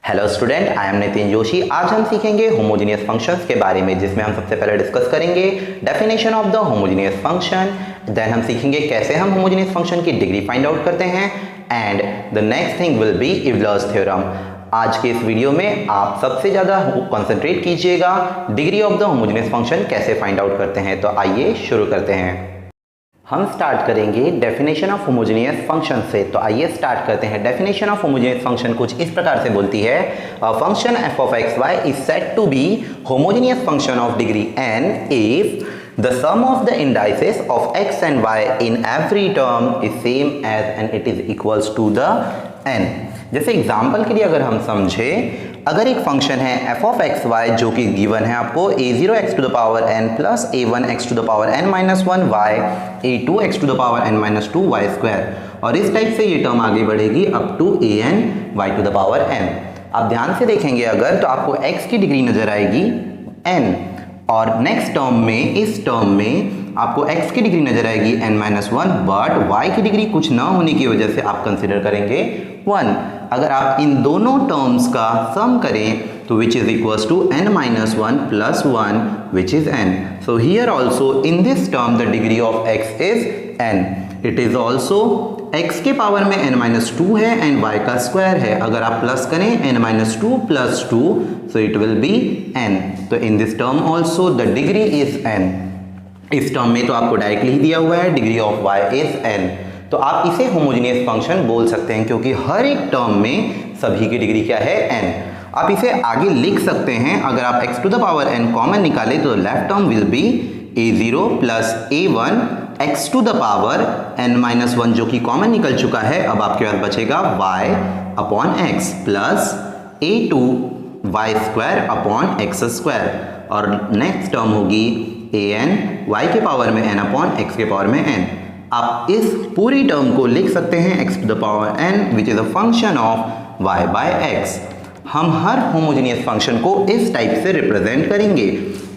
Hello student, I am Nitin Joshi. आज हम सीखेंगे होमोजेनियस फंक्शंस के बारे में, जिसमें हम सबसे पहले डिस्कस करेंगे definition of the homogeneous function. Then हम सीखेंगे कैसे हम होमोजेनियस फंक्शन की डिग्री फाइंड आउट करते हैं and the next thing will be Euler's theorem. आज के इस वीडियो में आप सबसे ज़्यादा कंसंट्रेट कीजिएगा degree of the homogeneous function कैसे फाइंड आउट करते हैं। तो आइए शुरू करते हैं। हम स्टार्ट करेंगे डेफिनेशन ऑफ होमोजेनियस फंक्शन से। तो आइए स्टार्ट करते हैं। डेफिनेशन ऑफ होमोजेनियस फंक्शन कुछ इस प्रकार से बोलती है, function f of x y is said to be homogeneous function of degree n if the sum of the indices of x and y in every term is same as and it is equals to the n। जैसे example के लिए अगर हम समझे, अगर एक function है f of x y जो कि गिवन है आपको a0 x to the power n plus a1 x to the power n minus 1 y a2 x to the power n minus 2 y square, और इस टाइप से ये term आगे बढ़ेगी up to an y to the power n। आप ध्यान से देखेंगे अगर तो आपको x की डिग्री नजर आएगी n, और नेक्स्ट टर्म में, इस टर्म में आपको x की डिग्री नजर आएगी n minus 1, बट y की डिग्री कुछ ना होने की वजह से आप कंसिडर करेंगे 1। अगर आप इन दोनों टर्म्स का सम करें तो which is equals to n minus 1 plus 1 which is n। So here also in this term the degree of x is n। It is also x के पावर में n minus 2 है and y का square है। अगर आप plus करें n minus 2 plus 2 so it will be n। तो in this term also the degree is n। इस टर्म में तो आपको डायरेक्टली ही दिया हुआ है degree of y is n। तो आप इसे होमोजेनियस फंक्शन बोल सकते हैं क्योंकि हर एक टर्म में सभी की डिग्री क्या है n। आप इसे आगे लिख सकते हैं, अगर आप x to the power n common निकालें तो left term will be a0 plus a1 x to the power n minus 1 जो कि कॉमन निकल चुका है। अब आपके पास बचेगा y upon x plus a2 y square upon x square, और नेक्स्ट टर्म होगी an y के पावर में n अपॉन x के पावर में n। आप इस पूरी टर्म को लिख सकते हैं x to the power n which is a function of y by x। हम हर होमोजेनियस फंक्शन को इस टाइप से रिप्रेजेंट करेंगे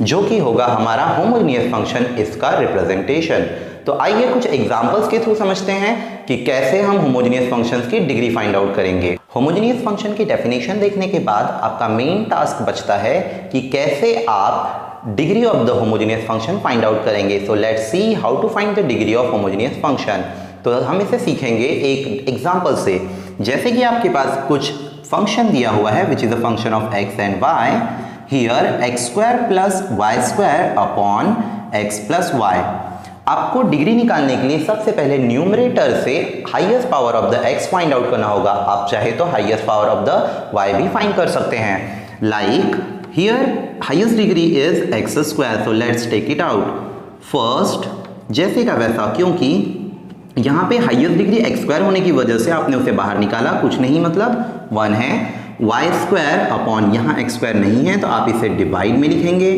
जो कि होगा हमारा होमोजेनियस फंक्शन, इसका रिप्रेजेंटेशन। तो आइए कुछ एग्जांपल्स के थ्रू समझते हैं कि कैसे हम होमोजेनियस फंक्शंस की डिग्री फाइंड आउट करेंगे। होमोजेनियस फंक्शन की डेफिनेशन देखने के बाद आपका मेन टास्क बचता है कि कैसे आप degree of the homogeneous function find out करेंगे। So let's see how to find the degree of homogeneous function. तो हम इसे सीखेंगे एक एग्जांपल से। जैसे कि आपके पास कुछ फंक्शन दिया हुआ है विच is a function of x and y। Here x square plus y square upon x plus y। आपको डिग्री निकालने के लिए सबसे पहले न्यूमरेटर से highest power of the x find out करना होगा। आप चाहे तो highest power of the y भी फाइंड कर सकते हैं। Like here highest degree is x square, so let's take it out first। जैसे का वैसा, क्योंकि यहाँ पे हाईएस्ट डिग्री x स्क्वायर होने की वजह से आपने उसे बाहर निकाला, कुछ नहीं मतलब 1 है। y स्क्वायर अपॉन यहाँ x स्क्वायर नहीं है तो आप इसे डिवाइड में लिखेंगे,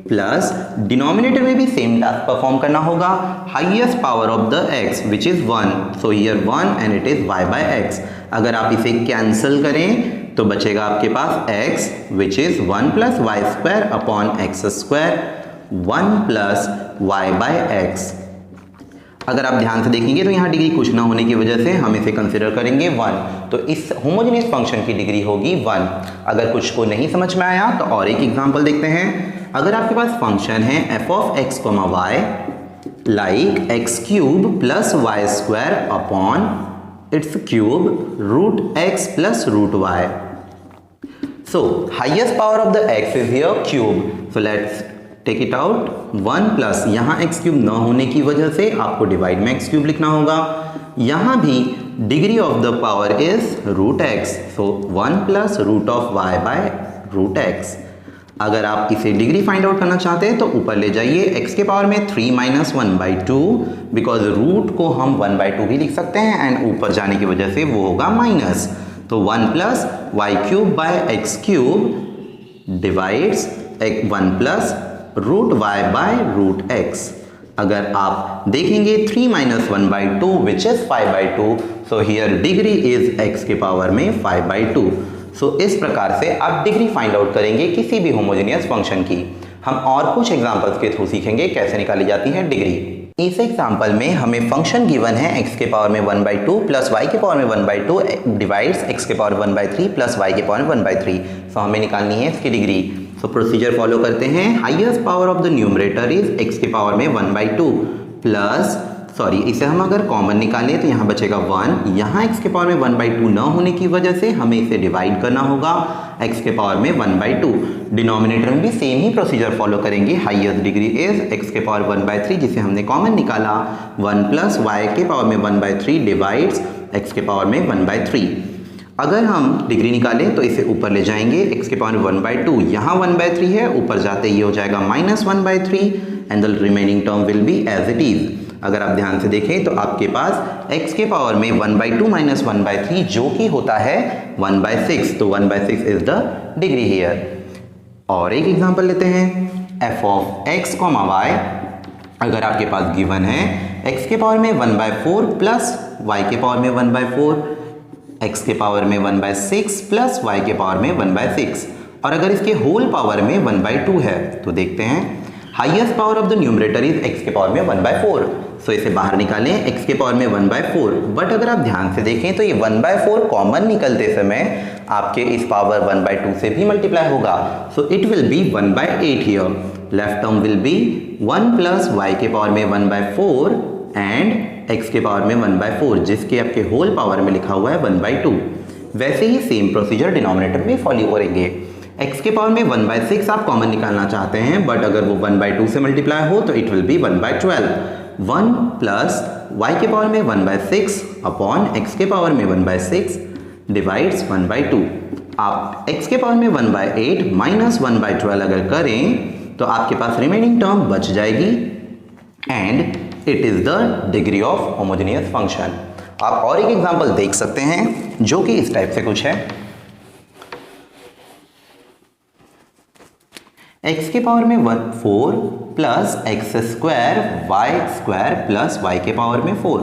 प्लस डिनोमिनेटर में भी सेम टास्क परफॉर्म करना होगा, highest power of the x which is 1, so here 1 and it is y by x। अगर आप इसे कैंसिल करें तो बचेगा आपके पास x which is 1 plus y square upon x square, 1 plus y by x। अगर आप ध्यान से देखेंगे तो यहाँ डिग्री कुछ ना होने की वजह से हम इसे कंसिडर करेंगे 1, तो इस होमोजेनियस फंक्शन की डिग्री होगी 1। अगर कुछ को नहीं समझ में आया तो और एक एग्जांपल देखते हैं। अगर आपके पास फंक्शन है f of x, y like x cube plus y square upon its cube root x plus root y। So highest power of the x is here cube, so let's take it out। 1 plus यहाँ x cube न होने की वजह से आपको divide में x cube लिखना होगा। यहाँ भी degree of the power is root x, so 1 plus root of y by root x। अगर आप इसे डिग्री फाइंड आउट करना चाहते हैं तो ऊपर ले जाइए, x के पावर में 3 माइनस 1 बाई 2, बिकॉज रूट को हम 1 बाई 2 भी लिख सकते हैं एंड ऊपर जाने की वजह से वो होगा माइनस। तो 1 plus y cube by x cube divides 1 plus root y by root x। अगर आप देखेंगे 3 minus 1 by 2 which is 5 by 2, so here degree is x के पावर में 5 बाई 2। सो इस प्रकार से आप डिग्री फाइंड आउट करेंगे किसी भी होमोजेनियस फंक्शन की। हम और कुछ एग्जांपल्स के थ्रू सीखेंगे कैसे निकाली जाती है डिग्री। इस एग्जाम्पल में हमें फंक्शन गिवन है x के पावर में 1/2 प्लस y के पावर में 1/2 डिवाइड्स x के पावर 1/3 प्लस y के पावर 1/3। सो हमें निकालनी है इसकी डिग्री। सो प्रोसीजर फॉलो करते हैं। Highest power of the numerator is x के पावर में 1/2 प्लस इसे हम अगर कॉमन निकालें तो यहाँ बचेगा 1। यहाँ x के पावर में 1/2 न होने की वजह से हमें इसे डिवाइड करना होगा x के पावर में 1/2। डिनोमिनेटर में भी सेम ही प्रोसीजर फॉलो करेंगे। हाईएस्ट डिग्री इज x के पावर 1/3 जिसे हमने कॉमन निकाला 1 प्लस y के पावर में 1/3 डिवाइड्स x के पावर में 1/3। अगर हम डिग्री निकालें तो इसे ऊपर ले जाएंगे x के पावर में 1/2 यहाँ 1/3 है, ऊपर जाते ये हो जाएगा -1/3 and the remaining term will be as it is. अगर आप ध्यान से देखें तो आपके पास x के पावर में 1/2 माइनस 1/3 जो कि होता है 1/6, तो 1/6 इज द डिग्री हियर। और एक एग्जांपल लेते हैं f ऑफ x, y। अगर आपके पास गिवन है x के पावर में 1/4 प्लस y के पावर में 1/4, x के पावर में 1/6 प्लस y के पावर में 1/6, और अगर इसके होल पावर में 1/2 है तो देखते हैं highest power of the numerator is x के पावर में 1/4। सो इसे बाहर निकालें x के पावर में 1/4। बट अगर आप ध्यान से देखें तो ये 1/4 कॉमन निकलते समय आपके इस पावर 1/2 से भी मल्टीप्लाई होगा। So it will be 1/8 here. Left term will B 1 plus y के पावर में 1/4 एंड x के पावर में 1/4 जिसके आपके होल पावर में लिखा हुआ है 1/2। वैसे ही सेम प्रोसीजर डिनोमिनेटर में फॉलो करेंगे। x के पावर में 1/6 आप कॉमन निकालना चाहते हैं, बट अगर वो 1/2 से मल्टीप्लाई हो तो it will be 1/12। 1 plus y के पावर में 1/6 अपॉन x के पावर में 1/6 डिवाइड्स 1/2। आप x के पावर में 1/8 माइनस 1/12 अगर करें तो आपके पास रिमेनिंग टर्म बच जाएगी and it is the degree of homogeneous function. आप और एक एग्जांपल देख सकते हैं जो कि इस टाइप से कुछ है। x के पावर में 4 plus x square y square plus y के पावर में 4।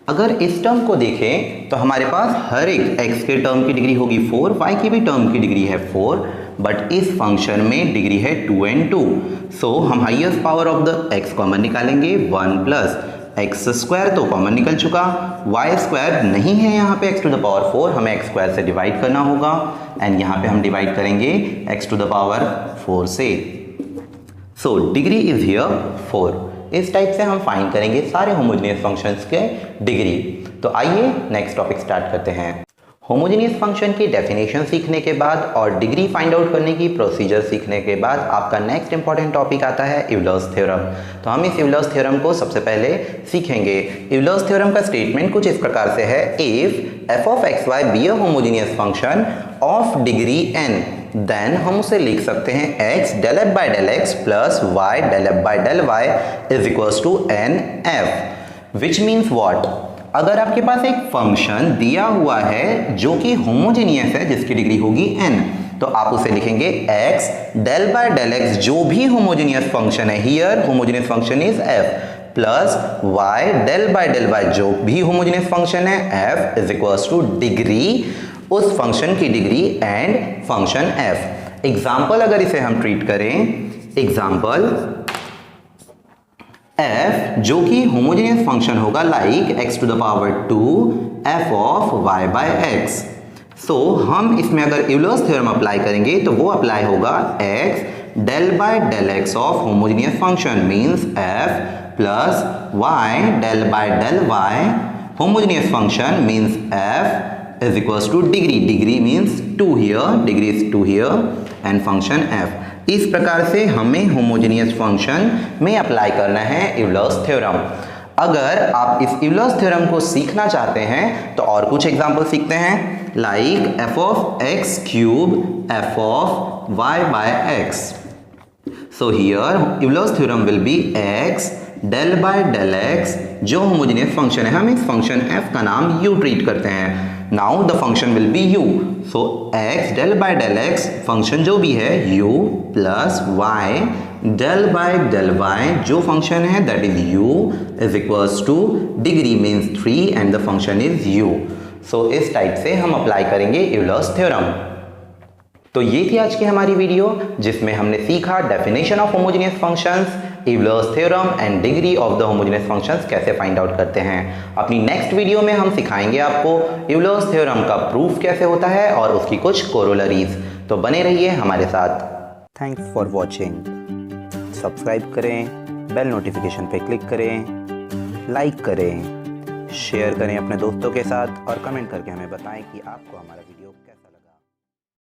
अगर इस टर्म को देखें तो हमारे पास हर एक x के टर्म की डिग्री होगी 4, y की भी टर्म की डिग्री है 4, बट इस फंक्शन में डिग्री है 2 and 2। सो हम highest power of the x common निकालेंगे 1 प्लस एक्स स्क्वायर तो कॉमन निकल चुका, वाई स्क्वायर नहीं है यहाँ पे x टू द पावर 4, हमें x स्क्वायर से डिवाइड करना होगा एंड यहाँ पे हम डिवाइड करेंगे x टू द पावर 4 से। So degree is here 4। इस टाइप से हम फाइंड करेंगे सारे होमोजेनियस फंक्शंस के डिग्री। तो आइए नेक्स्ट टॉपिक स्टार्ट करते हैं। होमोजेनियस फंक्शन की डेफिनेशन सीखने के बाद और डिग्री फाइंड आउट करने की प्रोसीजर सीखने के बाद आपका नेक्स्ट इंपॉर्टेंट टॉपिक आता है यूलर्स थ्योरम। तो हम इस यूलर्स थ्योरम को सबसे पहले सीखेंगे। यूलर्स थ्योरम का स्टेटमेंट कुछ इस प्रकार से है, if f of x y be a homogeneous function of degree n, then हम उसे लिख सकते हैं x del f by del x plus y del f by del y is equals to n f, which means what. अगर आपके पास एक function दिया हुआ है जो कि होमोजेनियस है जिसकी डिग्री होगी n, तो आप उसे लिखेंगे x del by del x जो भी होमोजेनियस फंक्शन है, here homogeneous function is f, plus y del by del y जो भी होमोजेनियस फंक्शन है f is equals to degree उस फंक्शन की degree and function f। Example अगर इसे हम ट्रीट करें, एग्जाम्पल f जो कि होमोजेनियस फंक्शन होगा like x to the power 2 f of y by x। So हम इसमें अगर यूलर्स थ्योरम अप्लाई करेंगे तो वो अप्लाई होगा x del by del x of homogeneous function means f plus y del by del y homogeneous function means f is equals to degree, degree means 2 here, degree is 2 here and function f। इस प्रकार से हमें homogeneous function में apply करना है Euler's theorem. अगर आप इस यूलर्स थ्योरम को सीखना चाहते हैं तो और कुछ एग्जांपल सीखते हैं, like f of x cube f of y by x। So here Euler's theorem will be x del by del x जो होमोजेनियस फंक्शन है, हम इस फंक्शन f का नाम u ट्रीट करते हैं। Now the function will be u, so x del by del x function जो भी है u plus y del by del y जो फंक्शन है that is u is equals to degree means 3 and the function is u। So इस type से हम apply करेंगे Euler's theorem. तो ये थी आज की हमारी वीडियो जिसमें हमने सीखा definition of homogeneous functions, Euler's theorem and degree of the homogeneous functions कैसे फाइंड आउट करते हैं। अपनी नेक्स्ट वीडियो में हम सिखाएंगे आपको यूलर्स थ्योरम का प्रूफ कैसे होता है और उसकी कुछ कोरोलरीज। तो बने रहिए हमारे साथ। Thanks for watching. सब्सक्राइब करें, बेल नोटिफिकेशन पे क्लिक करें, लाइक करें, शेयर करें अपने दोस्तों के साथ और कमेंट करके हमें बताएं कि आपको हमारा वीडियो